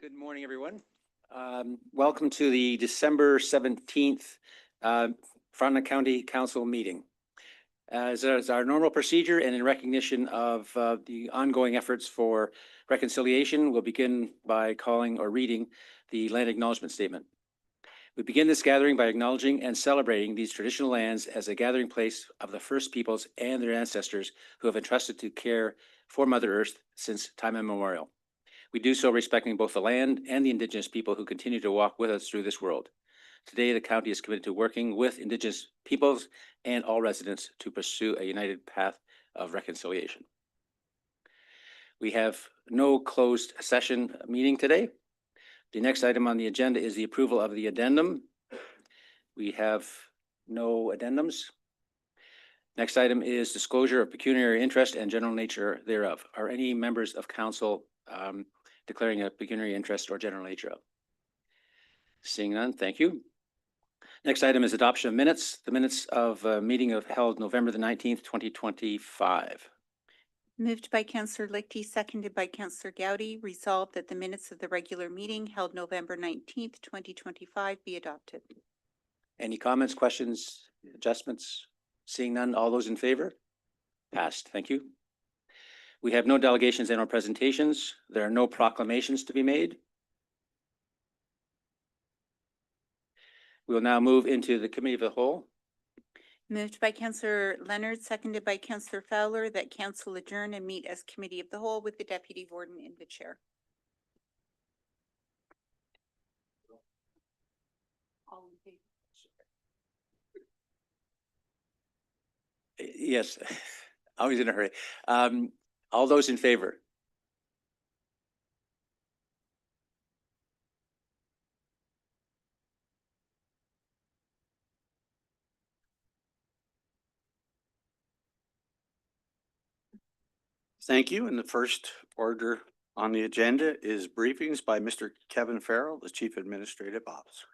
Good morning, everyone. Welcome to the December 17th Frontenac County Council meeting. As our normal procedure and in recognition of the ongoing efforts for reconciliation, we'll begin by calling or reading the land acknowledgement statement. We begin this gathering by acknowledging and celebrating these traditional lands as a gathering place of the first peoples and their ancestors who have entrusted to care for Mother Earth since time immemorial. We do so respecting both the land and the Indigenous people who continue to walk with us through this world. Today, the county is committed to working with Indigenous peoples and all residents to pursue a united path of reconciliation. We have no closed session meeting today. The next item on the agenda is the approval of the addendum. We have no addendums. Next item is disclosure of pecuniary interest and general nature thereof. Are any members of council declaring a pecuniary interest or general nature of? Seeing none, thank you. Next item is adoption of minutes. The minutes of meeting held November the 19th, 2025. Moved by Councillor Lichty, seconded by Councillor Gowdy. Resolved that the minutes of the regular meeting held November 19th, 2025 be adopted. Any comments, questions, adjustments? Seeing none, all those in favor? Passed, thank you. We have no delegations and or presentations. There are no proclamations to be made. We will now move into the committee of the whole. Moved by Councillor Leonard, seconded by Councillor Fowler, that council adjourn and meet as committee of the whole with the deputy warden in the chair. All in favor? Yes, always in a hurry. All those in favor? Thank you. And the first order on the agenda is briefings by Mr. Kevin Farrell, the Chief Administrative Officer.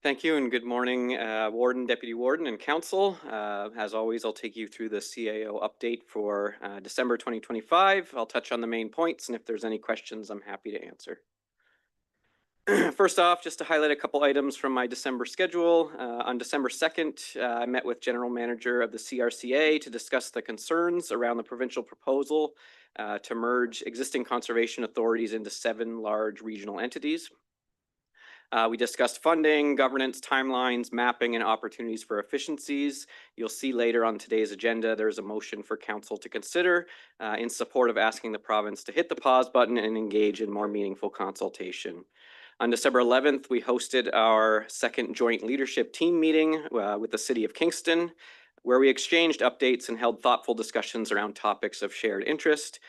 Thank you and good morning, Warden, Deputy Warden, and Council. As always, I'll take you through the CAO update for December 2025. I'll touch on the main points, and if there's any questions, I'm happy to answer. First off, just to highlight a couple items from my December schedule. On December 2nd, I met with General Manager of the CRCA to discuss the concerns around the provincial proposal to merge existing conservation authorities into 7 large regional entities. We discussed funding, governance, timelines, mapping, and opportunities for efficiencies. You'll see later on today's agenda, there's a motion for council to consider in support of asking the province to hit the pause button and engage in more meaningful consultation. On December 11th, we hosted our second joint leadership team meeting with the City of Kingston, where we exchanged updates and held thoughtful discussions around topics of shared interest.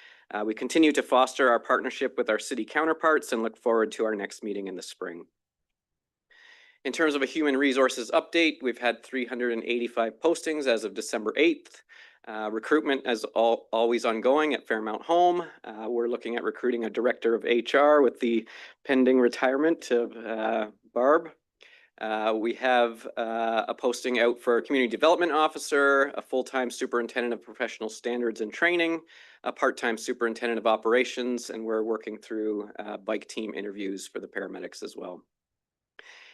We continue to foster our partnership with our city counterparts and look forward to our next meeting in the spring. In terms of a human resources update, we've had 385 postings as of December 8th. Recruitment is always ongoing at Fairmount Home. We're looking at recruiting a director of HR with the pending retirement of Barb. We have a posting out for a community development officer, a full-time superintendent of professional standards and training, a part-time superintendent of operations, and we're working through bike team interviews for the paramedics as well.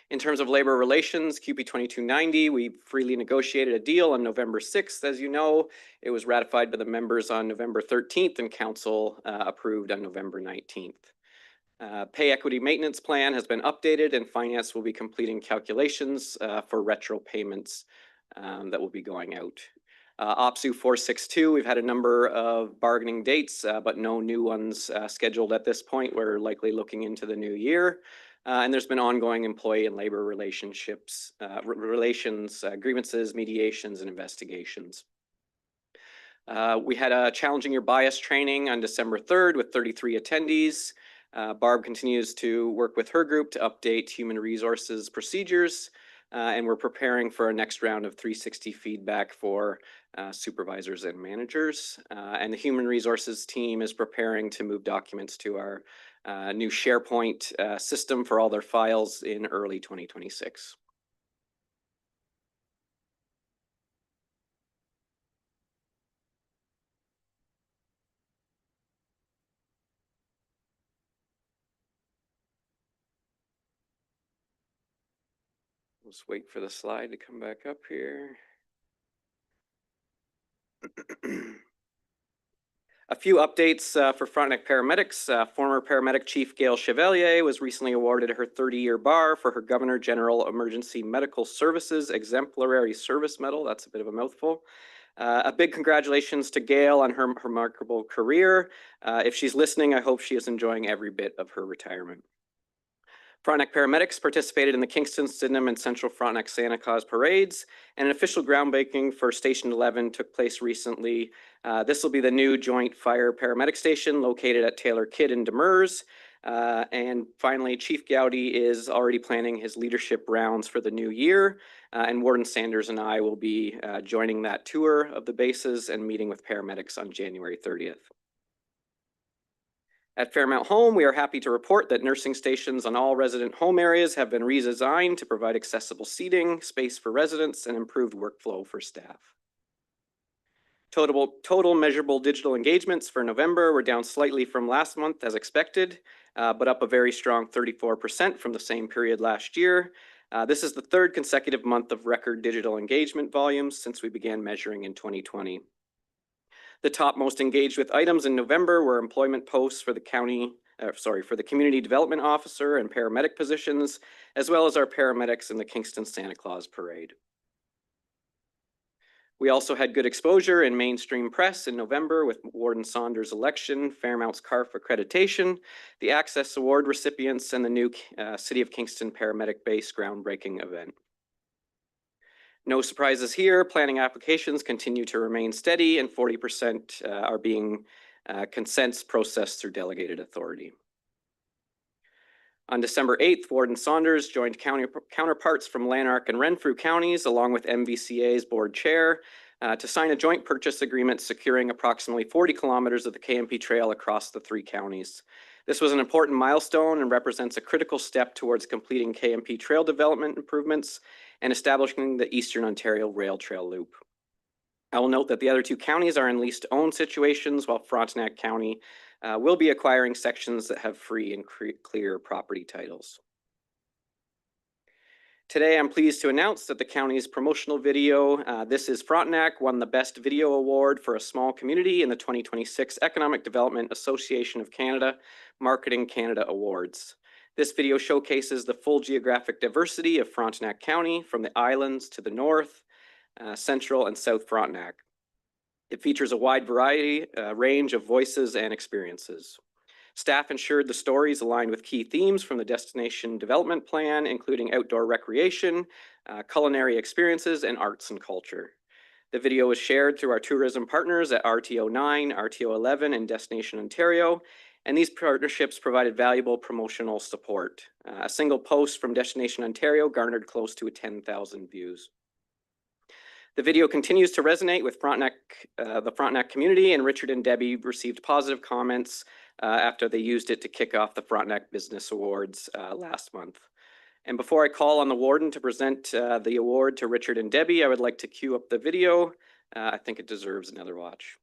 In terms of labor relations, QP 2290, we freely negotiated a deal on November 6th. As you know, it was ratified by the members on November 13th and council approved on November 19th. Pay equity maintenance plan has been updated and finance will be completing calculations for retro payments that will be going out. OPSU 462, we've had a number of bargaining dates, but no new ones scheduled at this point. We're likely looking into the new year. And there's been ongoing employee and labor relationships, grievances, mediations, and investigations. We had a challenging your bias training on December 3rd with 33 attendees. Barb continues to work with her group to update human resources procedures, and we're preparing for a next round of 360 feedback for supervisors and managers. And the human resources team is preparing to move documents to our new SharePoint system for all their files in early 2026. Let's wait for the slide to come back up here. A few updates for Frontenac paramedics. Former paramedic Chief Gail Chevalier was recently awarded her 30-year bar for her Governor General Emergency Medical Services Exemplary Service Medal. That's a bit of a mouthful. A big congratulations to Gail on her remarkable career. If she's listening, I hope she is enjoying every bit of her retirement. Frontenac paramedics participated in the Kingston, Sydenham, and Central Frontenac Santa Claus parades, and an official groundbreaking for Station 11 took place recently. This will be the new joint fire paramedic station located at Taylor Kidd in Demers. And finally, Chief Gowdy is already planning his leadership rounds for the new year, and Warden Sanders and I will be joining that tour of the bases and meeting with paramedics on January 30th. At Fairmount Home, we are happy to report that nursing stations on all resident home areas have been redesigned to provide accessible seating, space for residents, and improved workflow for staff. Total measurable digital engagements for November were down slightly from last month as expected, but up a very strong 34% from the same period last year. This is the third consecutive month of record digital engagement volumes since we began measuring in 2020. The top most engaged with items in November were employment posts for the community development officer and paramedic positions, as well as our paramedics in the Kingston Santa Claus parade. We also had good exposure in mainstream press in November with Warden Saunders' election, Fairmount's CARF accreditation, the Access Award recipients, and the new City of Kingston paramedic base groundbreaking event. No surprises here. Planning applications continue to remain steady, and 40% are being consents processed through delegated authority. On December 8th, Warden Saunders joined counterparts from Lanark and Renfrew counties, along with MVCA's board chair, to sign a joint purchase agreement securing approximately 40 kilometers of the KMP Trail across the three counties. This was an important milestone and represents a critical step towards completing KMP Trail development improvements and establishing the Eastern Ontario Rail Trail Loop. I will note that the other two counties are in lease-to-own situations, while Frontenac County will be acquiring sections that have free and clear property titles. Today, I'm pleased to announce that the county's promotional video, This is Frontenac, won the Best Video Award for a Small Community in the 2026 Economic Development Association of Canada Marketing Canada Awards. This video showcases the full geographic diversity of Frontenac County, from the islands to the north, central, and south Frontenac. It features a wide range of voices and experiences. Staff ensured the stories aligned with key themes from the Destination Development Plan, including outdoor recreation, culinary experiences, and arts and culture. The video was shared through our tourism partners at RTO 9, RTO 11, and Destination Ontario, and these partnerships provided valuable promotional support. A single post from Destination Ontario garnered close to 10,000 views. The video continues to resonate with the Frontenac community, and Richard and Debbie received positive comments after they used it to kick off the Frontenac Business Awards last month. And before I call on the warden to present the award to Richard and Debbie, I would like to cue up the video. I think it deserves another watch.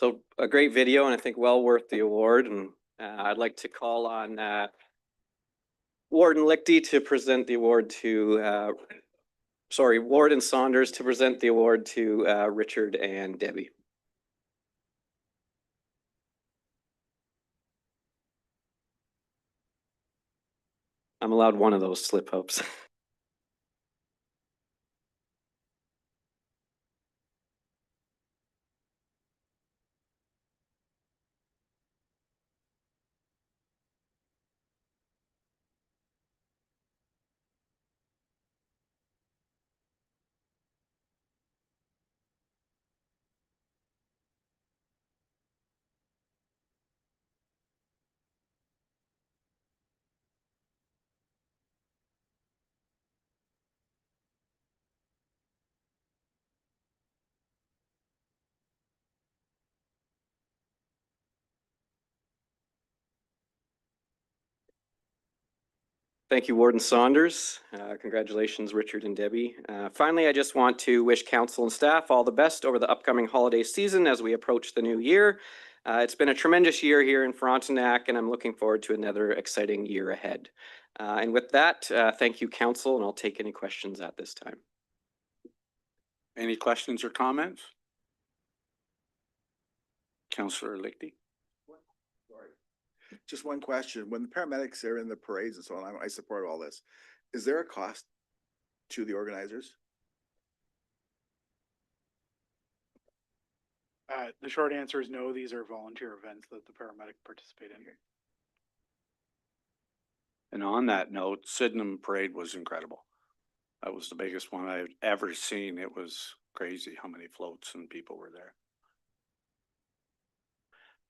So a great video and I think well worth the award. And I'd like to call on Warden Lichty to present the award to, Warden Saunders to present the award to Richard and Debbie. I'm allowed one of those slip ups. Thank you, Warden Saunders. Congratulations, Richard and Debbie. Finally, I just want to wish council and staff all the best over the upcoming holiday season as we approach the new year. It's been a tremendous year here in Frontenac, and I'm looking forward to another exciting year ahead. And with that, thank you, council, and I'll take any questions at this time. Any questions or comments? Councillor Lichty? Just one question. When the paramedics are in the parades and so on, I support all this. Is there a cost to the organizers? The short answer is no. These are volunteer events that the paramedic participate in. And on that note, Sydenham Parade was incredible. That was the biggest one I've ever seen. It was crazy how many floats and people were there.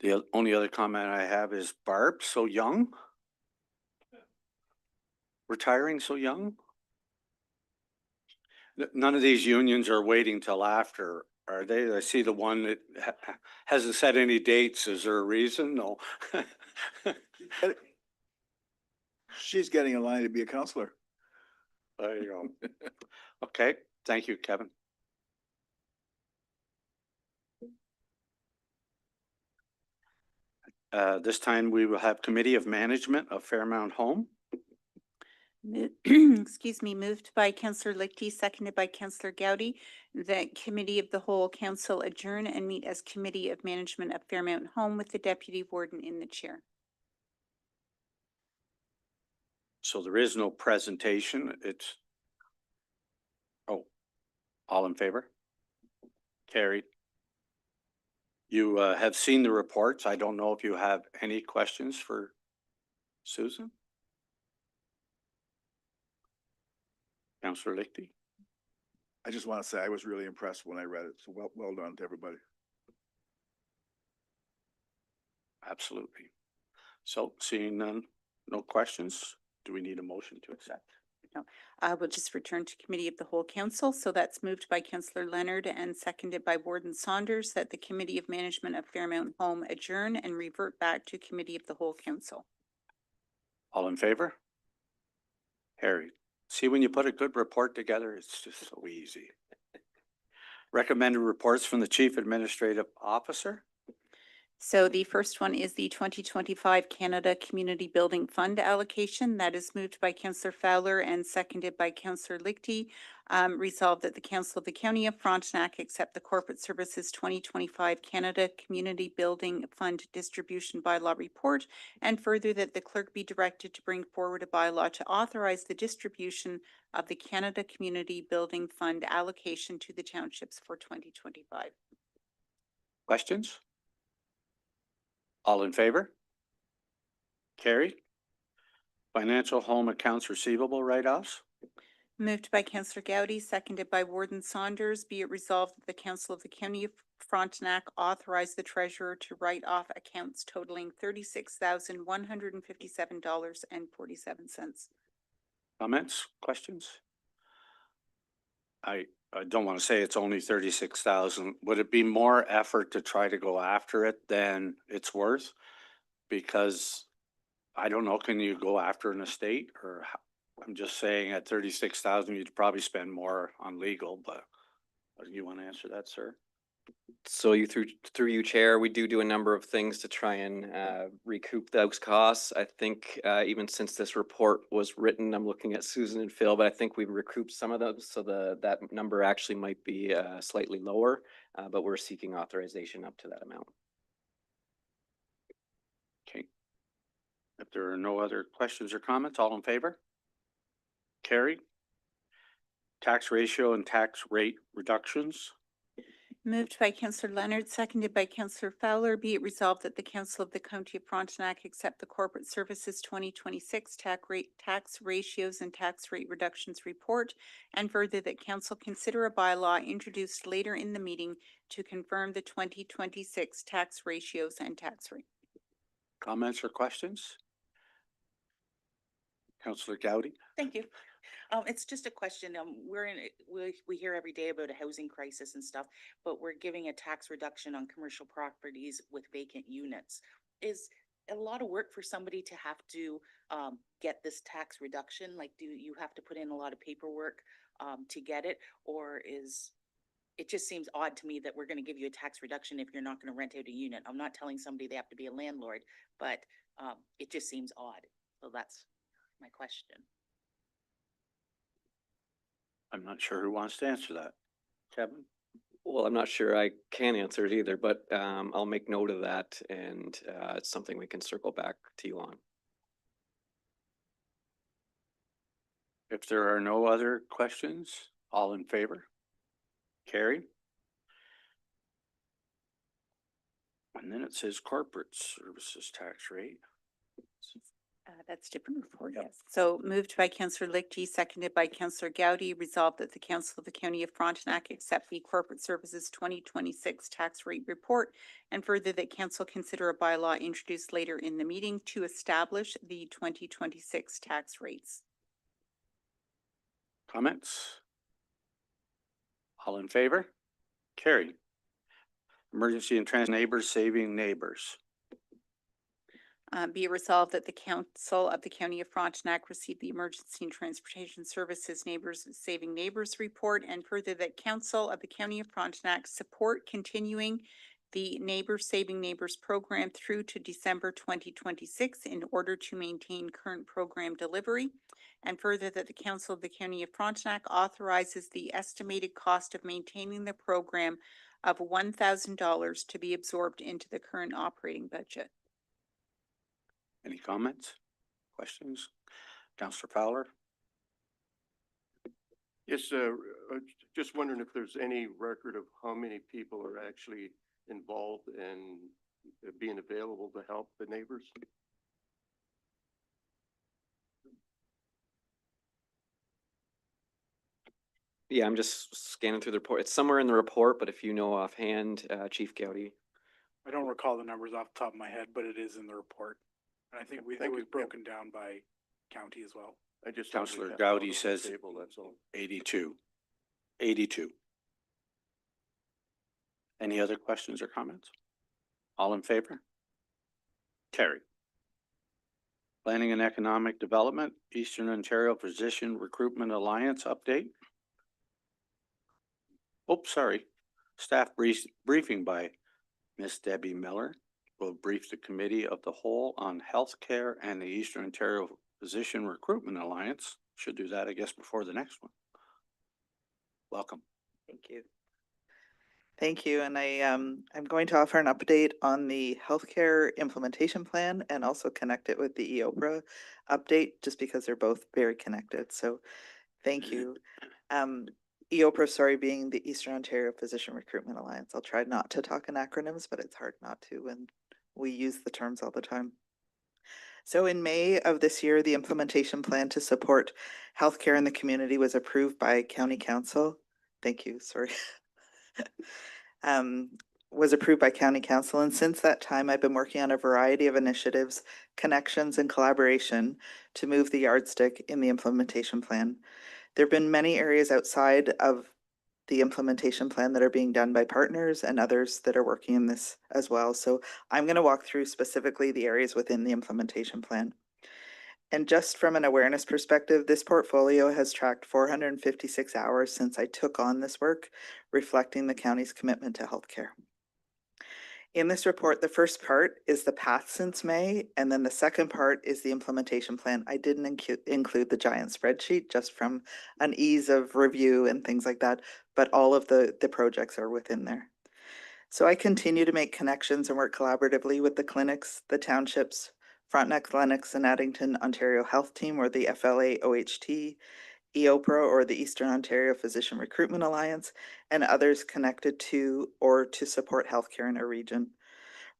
The only other comment I have is Barb, so young? Retiring so young? None of these unions are waiting till after, are they? I see the one that hasn't set any dates. Is there a reason? No. She's getting in line to be a counselor. There you go. Okay, thank you, Kevin. This time we will have Committee of Management of Fairmount Home. Excuse me, moved by Councillor Lichty, seconded by Councillor Gowdy, that Committee of the Whole Council adjourn and meet as Committee of Management of Fairmount Home with the Deputy Warden in the chair. So there is no presentation. It's, oh, all in favor? Carried. You have seen the reports. I don't know if you have any questions for Susan? Councillor Lichty? I just want to say I was really impressed when I read it. So well done to everybody. Absolutely. So seeing none, no questions, do we need a motion to accept? We'll just return to Committee of the Whole Council. So that's moved by Councillor Leonard and seconded by Warden Saunders that the Committee of Management of Fairmount Home adjourn and revert back to Committee of the Whole Council. All in favor? Carried. See, when you put a good report together, it's just so easy. Recommended reports from the Chief Administrative Officer. So the first one is the 2025 Canada Community Building Fund allocation. That is moved by Councillor Fowler and seconded by Councillor Lichty. Resolved that the Council of the County of Frontenac accept the Corporate Services 2025 Canada Community Building Fund Distribution Bylaw Report, and further that the clerk be directed to bring forward a bylaw to authorize the distribution of the Canada Community Building Fund allocation to the townships for 2025. Questions? All in favor? Carried. Financial home accounts receivable write-offs. Moved by Councillor Gowdy, seconded by Warden Saunders. Be it resolved that the Council of the County of Frontenac authorize the treasurer to write off accounts totaling $36,157.47. Comments, questions? I don't want to say it's only 36,000. Would it be more effort to try to go after it than it's worth? Because I don't know, can you go after an estate or how? I'm just saying at 36,000, you'd probably spend more on legal, but you want to answer that, sir? So through you, Chair, we do a number of things to try and recoup those costs. I think even since this report was written, I'm looking at Susan and Phil, but I think we've recouped some of those, so that number actually might be slightly lower, but we're seeking authorization up to that amount. Okay. If there are no other questions or comments, all in favor? Carried. Tax ratio and tax rate reductions. Moved by Counselor Leonard, seconded by Counselor Fowler. Be it resolved that the Council of the County of Frontenac accept the Corporate Services 2026 tax ratios and tax rate reductions report, and further that Council consider a bylaw introduced later in the meeting to confirm the 2026 tax ratios and tax rate. Comments or questions? Councillor Gowdy? Thank you. It's just a question. We hear every day about a housing crisis and stuff, but we're giving a tax reduction on commercial properties with vacant units. Is a lot of work for somebody to have to, get this tax reduction? Like, do you have to put in a lot of paperwork, to get it? Or it just seems odd to me that we're gonna give you a tax reduction if you're not gonna rent out a unit. I'm not telling somebody they have to be a landlord, but, it just seems odd. So that's my question. I'm not sure who wants to answer that. Kevin? Well, I'm not sure I can answer it either, but I'll make note of that, and it's something we can circle back to you on. If there are no other questions, all in favor? Carried. And then it says corporate services tax rate. That's different report, Yep. yes. So moved by Counselor Lichty, seconded by Counselor Gowdy, resolved that the Council of the County of Frontenac accept the Corporate Services 2026 tax rate report, and further that Council consider a bylaw introduced later in the meeting to establish the 2026 tax rates. Comments? All in favor? Carried. Emergency and Transit Neighbors Saving Neighbors. Be it resolved that the Council of the County of Frontenac receive the Emergency and Transportation Services Neighbors Saving Neighbors report, and further that Council of the County of Frontenac support continuing the Neighbors Saving Neighbors program through to December 2026 in order to maintain current program delivery. And further that the Council of the County of Frontenac authorizes the estimated cost of maintaining the program of $1,000 to be absorbed into the current operating budget. Any comments? Questions? Councillor Fowler? Yes, just wondering if there's any record of how many people are actually involved in being available to help the neighbors? Yeah, I'm just scanning through the report. It's somewhere in the report, but if you know offhand, Chief Gowdy. I don't recall the numbers off the top of my head, but it is in the report. And I think it Thank was you. Yeah. broken down by county as well. I just thought we Councillor had Gowdy it on the says table, that's all. 82. 82. Any other questions or comments? All in favor? Carried. Planning and Economic Development, Eastern Ontario Physician Recruitment Alliance update. Oops, sorry. Staff briefing by Miss Debbie Miller will brief the Committee of the Whole on Healthcare and the Eastern Ontario Physician Recruitment Alliance. Should do that, I guess, before the next one. Welcome. Thank you. Thank you. And I'm going to offer an update on the healthcare implementation plan and also connect it with the EOPRA update, just because they're both very connected. So thank you. EOPRA, sorry, being the Eastern Ontario Physician Recruitment Alliance. I'll try not to talk in acronyms, but it's hard not to when we use the terms all the time. So in May of this year, the implementation plan to support healthcare in the community was approved by County Council. Thank you, sorry. Was approved by County Council, and since that time I've been working on a variety of initiatives, connections, and collaboration to move the yardstick in the implementation plan. There have been many areas outside of the implementation plan that are being done by partners and others that are working in this as well. So I'm going to walk through specifically the areas within the implementation plan. And just from an awareness perspective, this portfolio has tracked 456 hours since I took on this work, reflecting the county's commitment to healthcare. In this report, the first part is the path since May, and then the second part is the implementation plan. I didn't include the giant spreadsheet just from an ease of review and things like that, but all of the projects are within there. So I continue to make connections and work collaboratively with the clinics, the townships, Frontenac Lennox and Addington Ontario Health Team, or the FLA OHT, EOPRA, or the Eastern Ontario Physician Recruitment Alliance, and others connected to or to support healthcare in our region.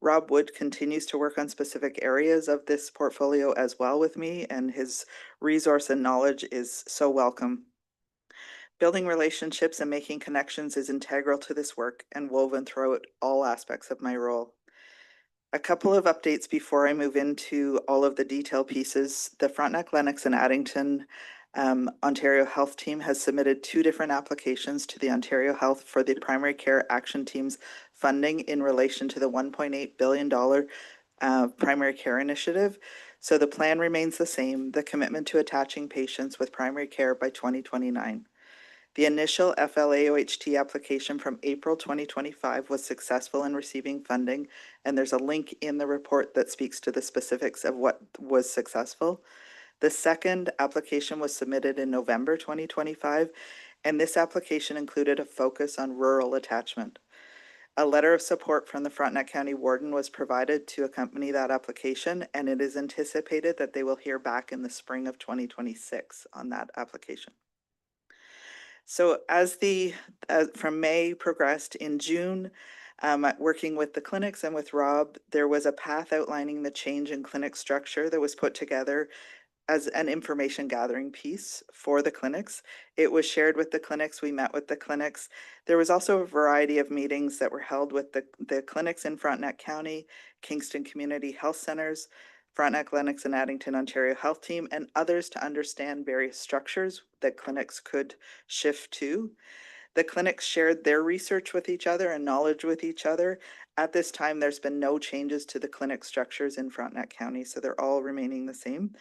Rob Wood continues to work on specific areas of this portfolio as well with me, and his resource and knowledge is so welcome. Building relationships and making connections is integral to this work and woven throughout all aspects of my role. A couple of updates before I move into all of the detail pieces. The Frontenac Lennox and Addington Ontario Health Team has submitted 2 different applications to the Ontario Health for the Primary Care Action Team's funding in relation to the $1.8 billion primary care initiative. So the plan remains the same, the commitment to attaching patients with primary care by 2029. The initial FLAOHT application from April 2025 was successful in receiving funding, and there's a link in the report that speaks to the specifics of what was successful. The second application was submitted in November 2025, and this application included a focus on rural attachment. A letter of support from the Frontenac County Warden was provided to accompany that application, and it is anticipated that they will hear back in the spring of 2026 on that application. So as from May progressed in June, working with the clinics and with Rob, there was a path outlining the change in clinic structure that was put together as an information gathering piece for the clinics. It was shared with the clinics. We met with the clinics. There was also a variety of meetings that were held with the clinics in Frontenac County, Kingston Community Health Centers, Frontenac Lennox and Addington Ontario Health Team, and others to understand various structures that clinics could shift to. The clinics shared their research with each other and knowledge with each other. At this time, there's been no changes to the clinic structures in Frontenac County, so they're all remaining the same.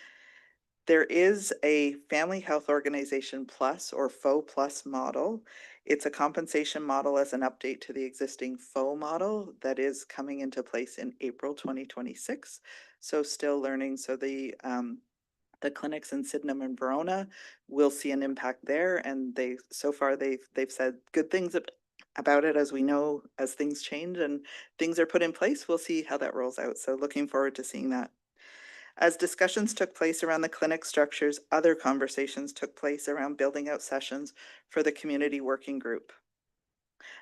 There is a Family Health Organization Plus or FO Plus model. It's a compensation model as an update to the existing FO model that is coming into place in April 2026. So still learning. So the clinics in Sydenham and Verona will see an impact there, and so far they've said good things about it. As we know, as things change and things are put in place, we'll see how that rolls out. So looking forward to seeing that. As discussions took place around the clinic structures, other conversations took place around building out sessions for the community working group.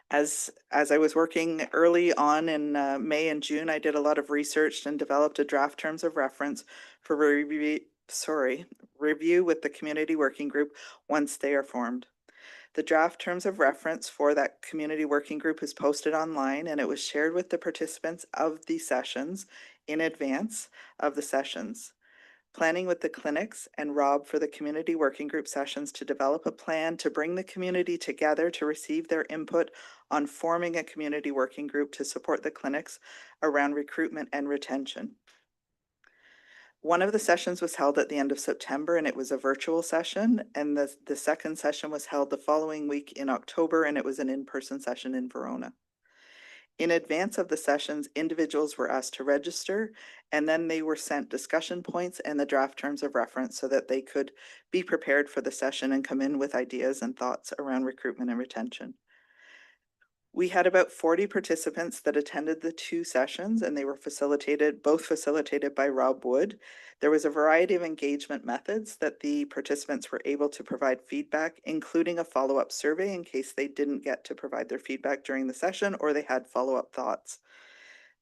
As I was working early on in May and June, I did a lot of research and developed a draft terms of reference for review with the community working group once they are formed. The draft terms of reference for that community working group is posted online, and it was shared with the participants of the sessions in advance of the sessions. Planning with the clinics and Rob for the community working group sessions to develop a plan to bring the community together to receive their input on forming a community working group to support the clinics around recruitment and retention. One of the sessions was held at the end of September, and it was a virtual session, and the second session was held the following week in October, and it was an in-person session in Verona. In advance of the sessions, individuals were asked to register, and then they were sent discussion points and the draft terms of reference so that they could be prepared for the session and come in with ideas and thoughts around recruitment and retention. We had about 40 participants that attended the 2 sessions, and they were both facilitated by Rob Wood. There was a variety of engagement methods that the participants were able to provide feedback, including a follow-up survey in case they didn't get to provide their feedback during the session or they had follow-up thoughts.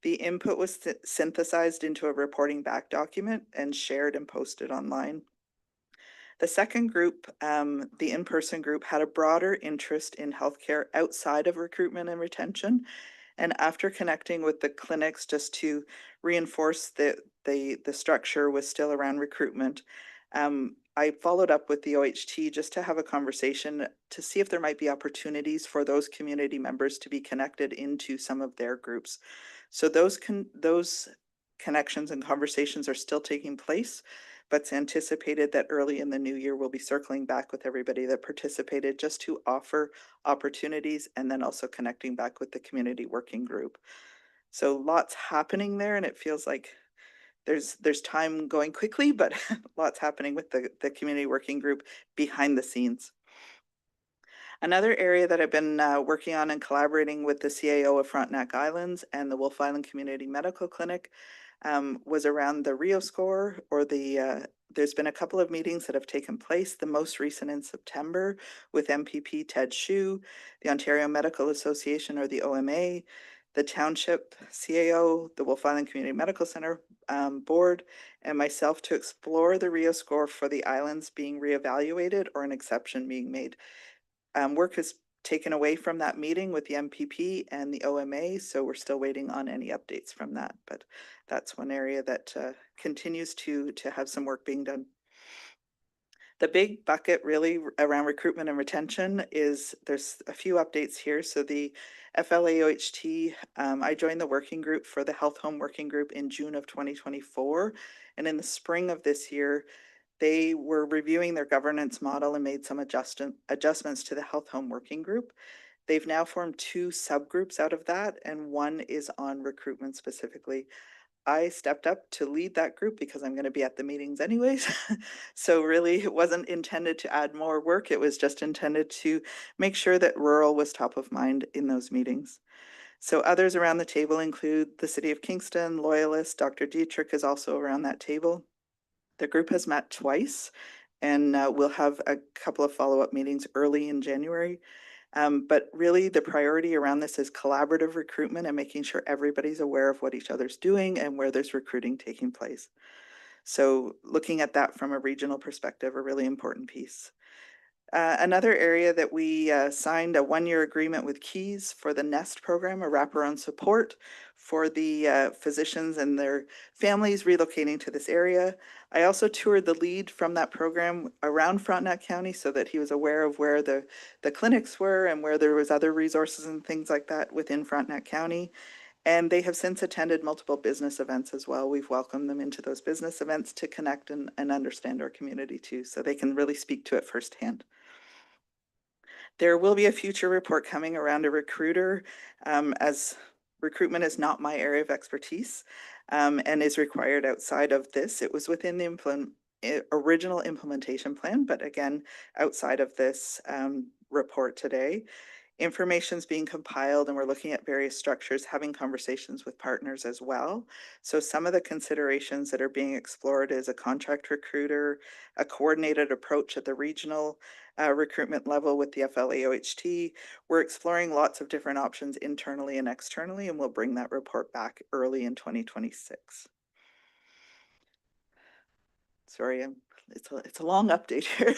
The input was synthesized into a reporting back document and shared and posted online. The second group, the in-person group, had a broader interest in healthcare outside of recruitment and retention. And after connecting with the clinics just to reinforce the structure was still around recruitment, I followed up with the OHT just to have a conversation to see if there might be opportunities for those community members to be connected into some of their groups. So those connections and conversations are still taking place. but it's anticipated that early in the new year, we'll be circling back with everybody that participated just to offer opportunities and then also connecting back with the community working group. So lots happening there, and it feels like there's time going quickly, but lots happening with the community working group behind the scenes. Another area that I've been working on and collaborating with the CAO of Frontenac Islands and the Wolf Island Community Medical Clinic was around the Rio score, or there's been a couple of meetings that have taken place, the most recent in September with MPP Ted Hsu, the Ontario Medical Association, or the OMA, the Township CAO, the Wolf Island Community Medical Center Board, and myself to explore the Rio score for the islands being reevaluated or an exception being made. Work is taken away from that meeting with the MPP and the OMA, so we're still waiting on any updates from that. But that's one area that continues to have some work being done. The big bucket really around recruitment and retention is there's a few updates here. So the FLAOHT, I joined the working group for the Health Home Working Group in June of 2024. And in the spring of this year, they were reviewing their governance model and made some adjustments to the Health Home Working Group. They've now formed 2 subgroups out of that, and one is on recruitment specifically. I stepped up to lead that group because I'm going to be at the meetings anyways. So really, it wasn't intended to add more work. It was just intended to make sure that rural was top of mind in those meetings. So others around the table include the City of Kingston, Loyalist, Dr. Dietrich is also around that table. The group has met twice, and we'll have a couple of follow-up meetings early in January. But really, the priority around this is collaborative recruitment and making sure everybody's aware of what each other's doing and where there's recruiting taking place. So looking at that from a regional perspective, a really important piece. Another area that we signed a 1-year agreement with Keys for the NEST program, a wraparound support for the physicians and their families relocating to this area. I also toured the lead from that program around Frontenac County so that he was aware of where the clinics were and where there was other resources and things like that within Frontenac County. And they have since attended multiple business events as well. We've welcomed them into those business events to connect and understand our community too, so they can really speak to it firsthand. There will be a future report coming around a recruiter, as recruitment is not my area of expertise and is required outside of this. It was within the original implementation plan, but again, outside of this report today. Information's being compiled and we're looking at various structures, having conversations with partners as well. So some of the considerations that are being explored is a contract recruiter, a coordinated approach at the regional recruitment level with the FLAOHT. We're exploring lots of different options internally and externally, and we'll bring that report back early in 2026. Sorry, it's a long update here.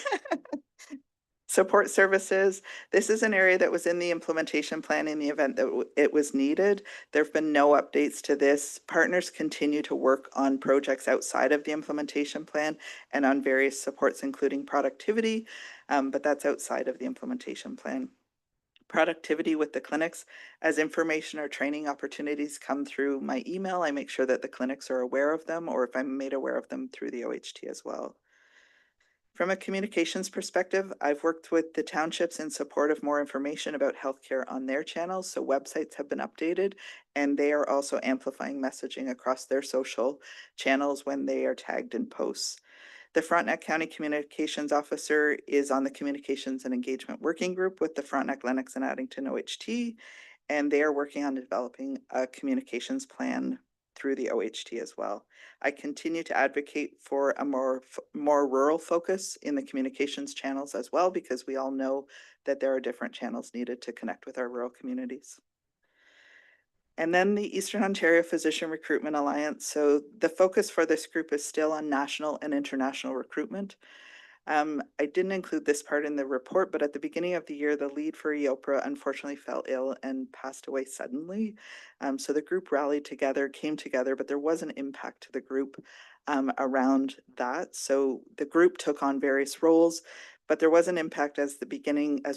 Support services. This is an area that was in the implementation plan in the event that it was needed. There have been no updates to this. Partners continue to work on projects outside of the implementation plan and on various supports, including productivity, but that's outside of the implementation plan. Productivity with the clinics, as information or training opportunities come through my email, I make sure that the clinics are aware of them, or if I'm made aware of them through the OHT as well. From a communications perspective, I've worked with the townships in support of more information about healthcare on their channels. So websites have been updated and they are also amplifying messaging across their social channels when they are tagged in posts. The Frontenac County Communications Officer is on the Communications and Engagement Working Group with the Frontenac, Lennox, and Addington OHT, and they are working on developing a communications plan through the OHT as well. I continue to advocate for a more rural focus in the communications channels as well, because we all know that there are different channels needed to connect with our rural communities. And then the Eastern Ontario Physician Recruitment Alliance. So the focus for this group is still on national and international recruitment. I didn't include this part in the report, but at the beginning of the year, the lead for EOPRA unfortunately fell ill and passed away suddenly. So the group rallied together, came together, but there was an impact to the group around that. So the group took on various roles, but there was an impact as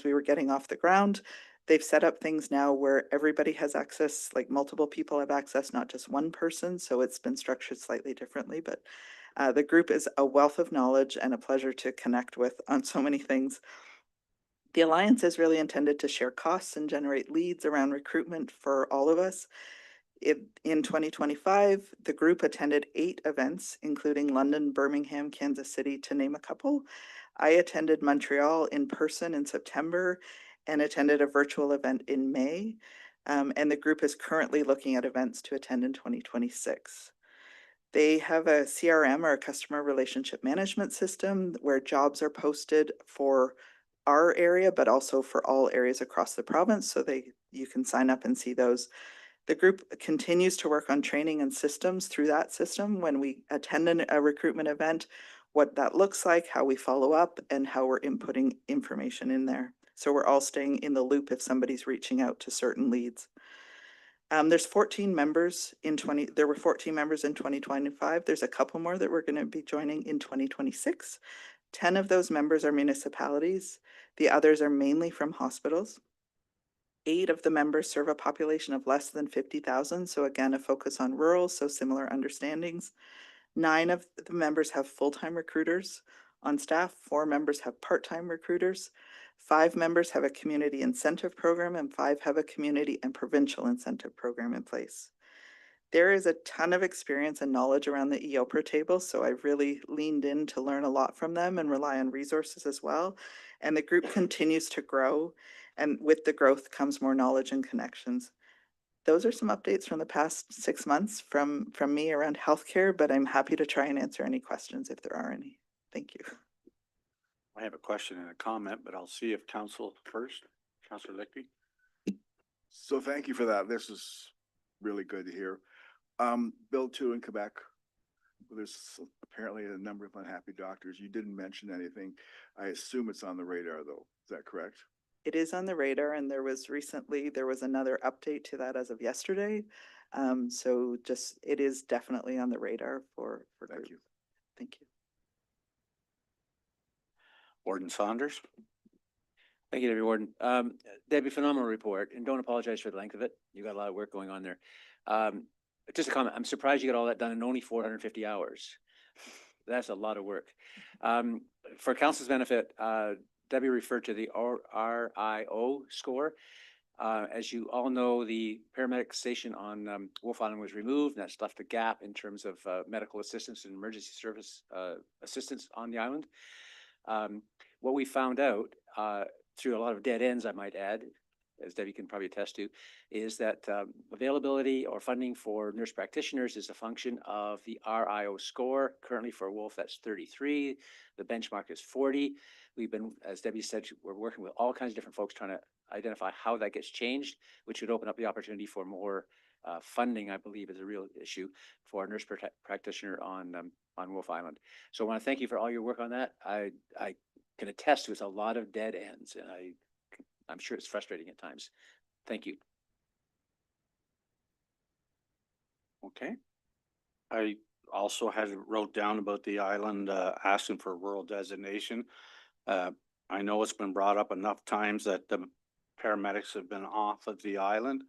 we were getting off the ground. They've set up things now where everybody has access, like multiple people have access, not just one person. So it's been structured slightly differently, but the group is a wealth of knowledge and a pleasure to connect with on so many things. The Alliance is really intended to share costs and generate leads around recruitment for all of us. In 2025, the group attended 8 events, including London, Birmingham, Kansas City, to name a couple. I attended Montreal in person in September and attended a virtual event in May. And the group is currently looking at events to attend in 2026. They have a CRM, or a customer relationship management system, where jobs are posted for our area, but also for all areas across the province. So you can sign up and see those. The group continues to work on training and systems through that system. When we attend a recruitment event, what that looks like, how we follow up, and how we're inputting information in there. So we're all staying in the loop if somebody's reaching out to certain leads. There's 14 members there were 14 members in 2025. There's a couple more that we're going to be joining in 2026. 10 of those members are municipalities. The others are mainly from hospitals. 8 of the members serve a population of less than 50,000. So again, a focus on rural, so similar understandings. 9 of the members have full-time recruiters on staff. 4 members have part-time recruiters. 5 members have a community incentive program, and 5 have a community and provincial incentive program in place. There is a ton of experience and knowledge around the EOPRA table, so I've really leaned in to learn a lot from them and rely on resources as well. And the group continues to grow, and with the growth comes more knowledge and connections. Those are some updates from the past 6 months from me around healthcare, but I'm happy to try and answer any questions if there are any. Thank you. I have a question and a comment, but I'll see if council first. Councillor Lichty? So thank you for that. This is really good to hear. Bill 2 in Quebec, there's apparently a number of unhappy doctors. You didn't mention anything. I assume it's on the radar though. Is that correct? It is on the radar, and there was another update to that as of yesterday. So it is definitely on the radar for Thank group. you. Thank you. Warden Saunders? Thank you, Deputy Warden. Debbie, phenomenal report, and don't apologize for the length of it. You got a lot of work going on there. Just a comment, I'm surprised you got all that done in only 450 hours. That's a lot of work. For council's benefit, Debbie referred to the RIO score. As you all know, the paramedic station on Wolf Island was removed, and that's left a gap in terms of medical assistance and emergency service assistance on the island. What we found out through a lot of dead ends, I might add, as Debbie can probably attest to, is that availability or funding for nurse practitioners is a function of the RIO score. Currently for Wolf, that's 33. The benchmark is 40. We've been, as Debbie said, we're working with all kinds of different folks trying to identify how that gets changed, which would open up the opportunity for more funding, I believe, is a real issue for a nurse practitioner on Wolf Island. So I want to thank you for all your work on that. I can attest to it's a lot of dead ends, and I'm sure it's frustrating at times. Thank you. Okay. I also had wrote down about the island asking for rural designation. I know it's been brought up enough times that the paramedics have been off of the island,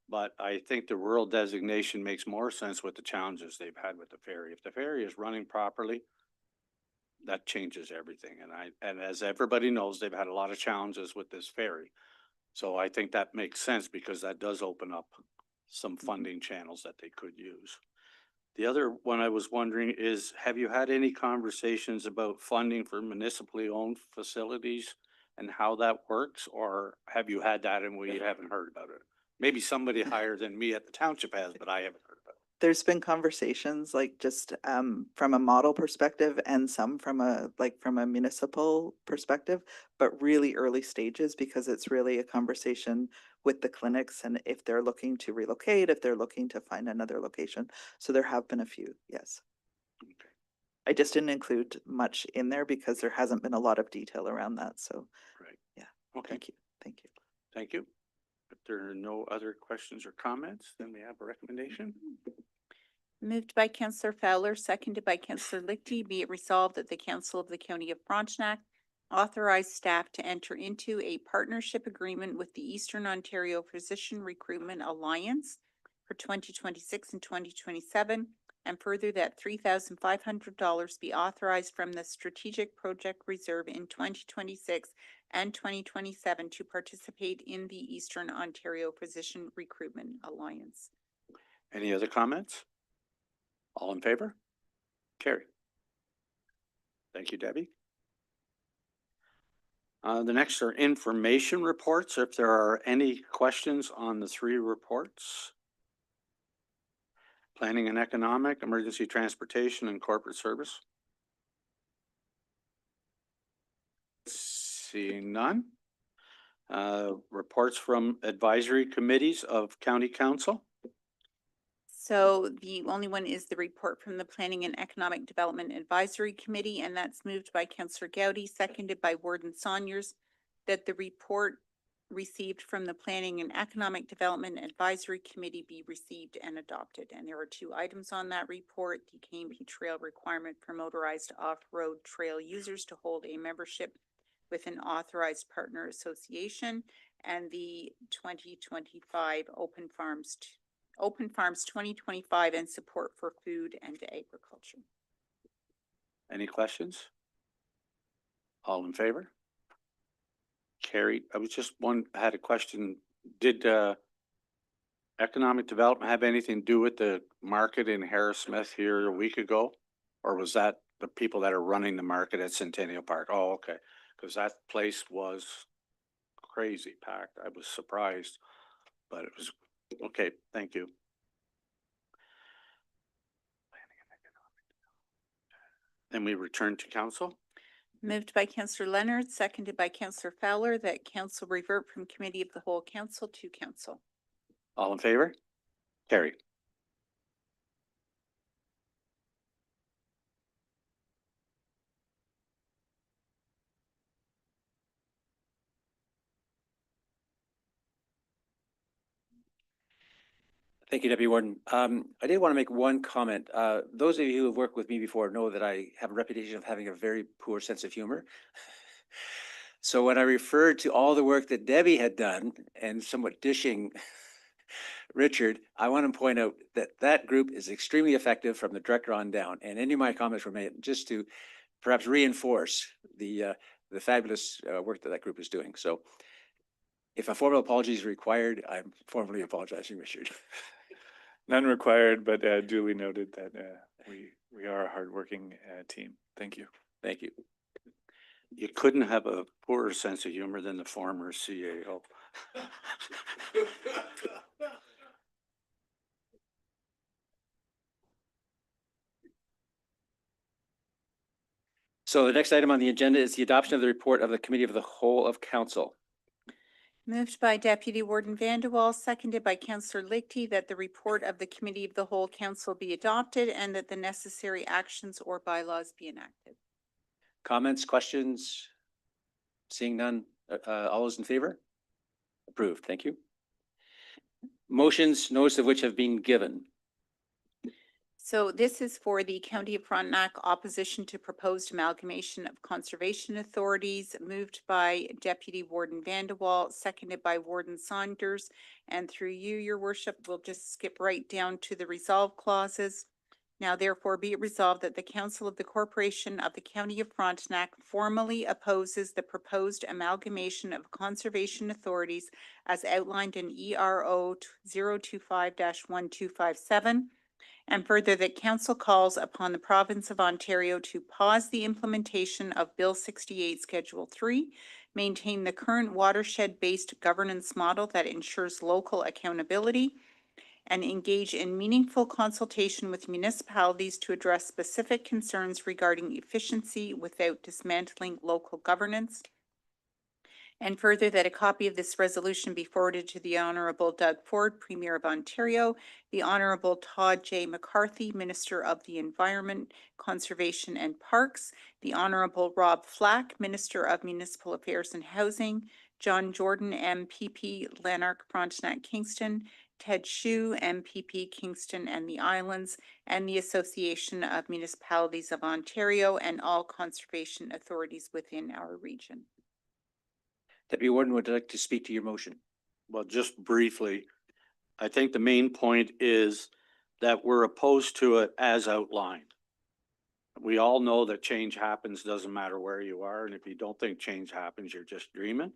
but I think the rural designation makes more sense with the challenges they've had with the ferry. If the ferry is running properly, that changes everything. And as everybody knows, they've had a lot of challenges with this ferry. So I think that makes sense because that does open up some funding channels that they could use. The other one I was wondering is, have you had any conversations about funding for municipally owned facilities and how that works? Or have you had that and we haven't heard about it? Maybe somebody higher than me at the township has, but I haven't heard about it. There's been conversations like just from a model perspective and some from a municipal perspective, but really early stages because it's really a conversation with the clinics and if they're looking to relocate, if they're looking to find another location. So there have been a few, yes. Okay. I just didn't include much in there because there hasn't been a lot of detail around that. So Right. yeah. Okay. Thank you. Thank you. Thank you. If there are no other questions or comments, then we have a recommendation. Moved by Councillor Fowler, seconded by Councillor Lichty, be it resolved that the Council of the County of Frontenac authorize staff to enter into a partnership agreement with the Eastern Ontario Physician Recruitment Alliance for 2026 and 2027, and further that $3,500 be authorized from the Strategic Project Reserve in 2026 and 2027 to participate in the Eastern Ontario Physician Recruitment Alliance. Any other comments? All in favor? Carried. Thank you, Debbie. The next are information reports. If there are any questions on the three reports. Planning and Economic, Emergency Transportation, and Corporate Service. Seeing none. Reports from advisory committees of County Council. So the only one is the report from the Planning and Economic Development Advisory Committee, and that's moved by Councillor Gowdy, seconded by Warden Saunders, that the report received from the Planning and Economic Development Advisory Committee be received and adopted. And there are two items on that report: the KMP Trail requirement for motorized off-road trail users to hold a membership with an authorized partner association, and the 2025 Open Farms 2025 and support for food and agriculture. Any questions? All in favor? Carried. I had a question. Did economic development have anything to do with the market in Harris Smith here a week ago? Or was that the people that are running the market at Centennial Park? Oh, okay. Because that place was crazy packed. I was surprised, but it was okay. Thank you. Then we return to council. Moved by Councillor Leonard, seconded by Councillor Fowler, that council revert from committee of the whole council to council. All in favor? Carried. Thank you, Deputy Warden. I did want to make one comment. Those of you who have worked with me before know that I have a reputation of having a very poor sense of humor. So when I referred to all the work that Debbie had done and somewhat dishing Richard, I want to point out that that group is extremely effective from the director on down. And any of my comments were made just to perhaps reinforce the fabulous work that that group is doing. So if a formal apology is required, I'm formally apologizing, Richard. None required, but duly noted that we are a hardworking team. Thank you. Thank you. You couldn't have a poorer sense of humor than the former CAO. So the next item on the agenda is the adoption of the report of the Committee of the Whole of Council. Moved by Deputy Warden Vandewaal, seconded by Councillor Lichty, that the report of the Committee of the Whole Council be adopted and that the necessary actions or bylaws be enacted. Comments, questions? Seeing none, all those in favor? Approved, thank you. Motions, notice of which have been given. So this is for the County of Frontenac opposition to proposed amalgamation of conservation authorities, moved by Deputy Warden Vandewaal, seconded by Warden Saunders. And through you, Your Worship, we'll just skip right down to the resolve clauses. Now therefore be it resolved that the Council of the Corporation of the County of Frontenac formally opposes the proposed amalgamation of conservation authorities as outlined in ERO 025-1257. And further, that council calls upon the province of Ontario to pause the implementation of Bill 68 Schedule 3, maintain the current watershed-based governance model that ensures local accountability, and engage in meaningful consultation with municipalities to address specific concerns regarding efficiency without dismantling local governance. And further, that a copy of this resolution be forwarded to the Honourable Doug Ford, Premier of Ontario, the Honourable Todd J. McCarthy, Minister of the Environment, Conservation and Parks, the Honourable Rob Flack, Minister of Municipal Affairs and Housing, John Jordan, MPP, Lanark, Frontenac, Kingston, Ted Shu, MPP Kingston and the Islands, and the Association of Municipalities of Ontario and all conservation authorities within our region. Deputy Warden would like to speak to your motion. Well, just briefly, I think the main point is that we're opposed to it as outlined. We all know that change happens, doesn't matter where you are, and if you don't think change happens, you're just dreaming.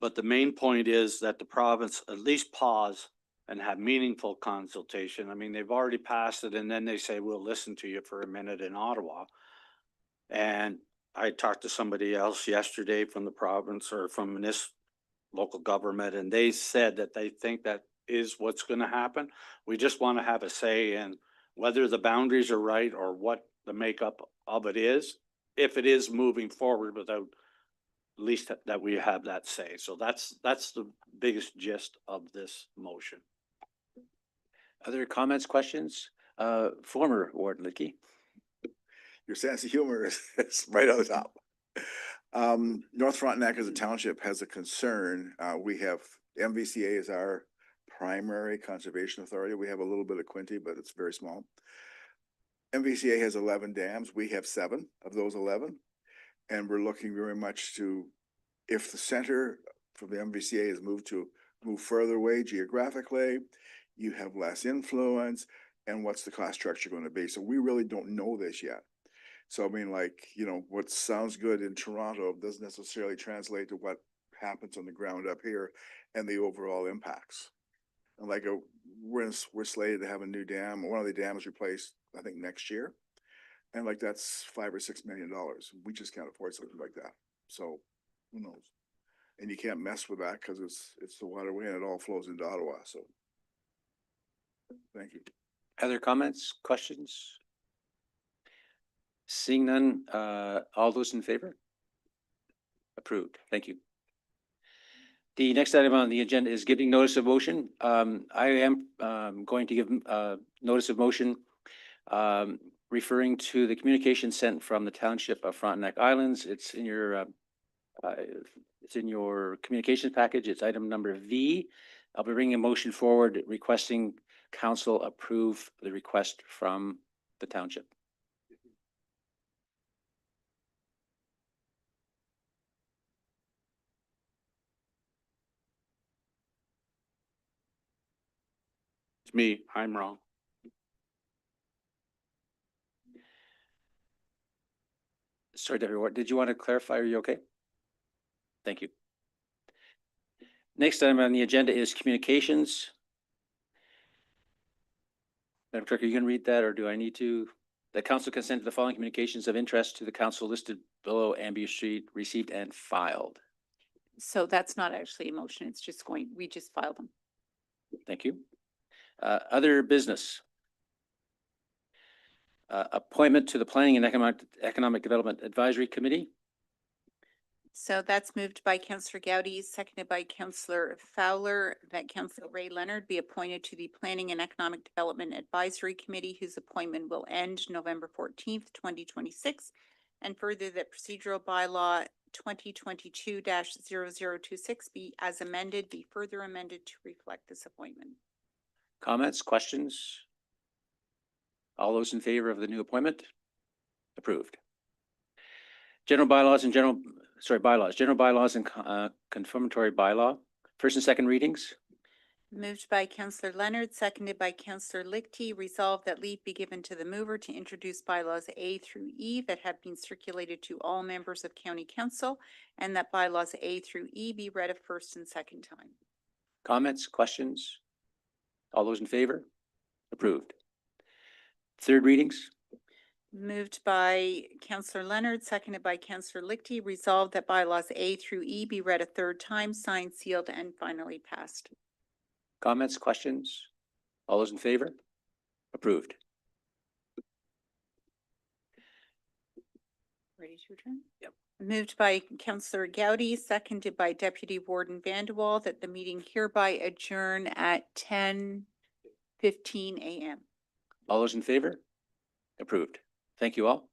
But the main point is that the province at least pause and have meaningful consultation. I mean, they've already passed it and then they say, we'll listen to you for a minute in Ottawa. And I talked to somebody else yesterday from the province or from this local government, and they said that they think that is what's going to happen. We just want to have a say in whether the boundaries are right or what the makeup of it is, if it is moving forward without at least that we have that say. So that's the biggest gist of this motion. Other comments, questions? Former Warden Lidkey. Your sense of humor is right on the top. North Frontenac as a township has a concern. We have MVCA as our primary conservation authority. We have a little bit of Quinte, but it's very small. MVCA has 11 dams. We have 7 of those 11. And we're looking very much to, if the center from the MVCA is move further away geographically, you have less influence, and what's the cost structure going to be? So we really don't know this yet. So I mean, like, you know, what sounds good in Toronto doesn't necessarily translate to what happens on the ground up here and the overall impacts. And like we're slated to have a new dam, one of the dams replaced, I think, next year. And like that's $5 or $6 million. We just can't afford something like that. So who knows? And you can't mess with that because it's the waterway and it all flows into Ottawa. So thank you. Other comments, questions? Seeing none, all those in favor? Approved. Thank you. The next item on the agenda is giving notice of motion. I am going to give notice of motion referring to the communication sent from the Township of Frontenac Islands. It's in your communications package. It's item number V. I'll be bringing a motion forward requesting council approve the request from the township. It's me, I'm wrong. Sorry, Deputy Warden, did you want to clarify? Are you okay? Thank you. Next item on the agenda is communications. Madam Clerk, are you going to read that, or do I need to? The council consent to the following communications of interest to the council listed below: Amby Street, received and filed. So that's not actually a motion. It's just we just filed them. Thank you. Other business. Appointment to the Planning and Economic Development Advisory Committee. So that's moved by Councillor Gowdy, seconded by Councillor Fowler, that Councillor Ray Leonard be appointed to the Planning and Economic Development Advisory Committee, whose appointment will end November 14th, 2026. And further, that procedural bylaw 2022-0026 be as amended, be further amended to reflect this appointment. Comments, questions? All those in favor of the new appointment? Approved. General bylaws and general bylaws and confirmatory bylaw. First and second readings. Moved by Councillor Leonard, seconded by Councillor Lichty. Resolved that leave be given to the mover to introduce bylaws A through E that have been circulated to all members of County Council, and that bylaws A through E be read a first and second time. Comments, questions? All those in favor? Approved. Third readings. Moved by Councillor Leonard, seconded by Councillor Lichty. Resolved that bylaws A through E be read a third time, signed, sealed, and finally passed. Comments, questions? All those in favor? Approved. Ready to adjourn? Yep. Moved by Councillor Gowdy, seconded by Deputy Warden Vandewaal, that the meeting hereby adjourn at 10:15 a.m. All those in favor? Approved. Thank you all.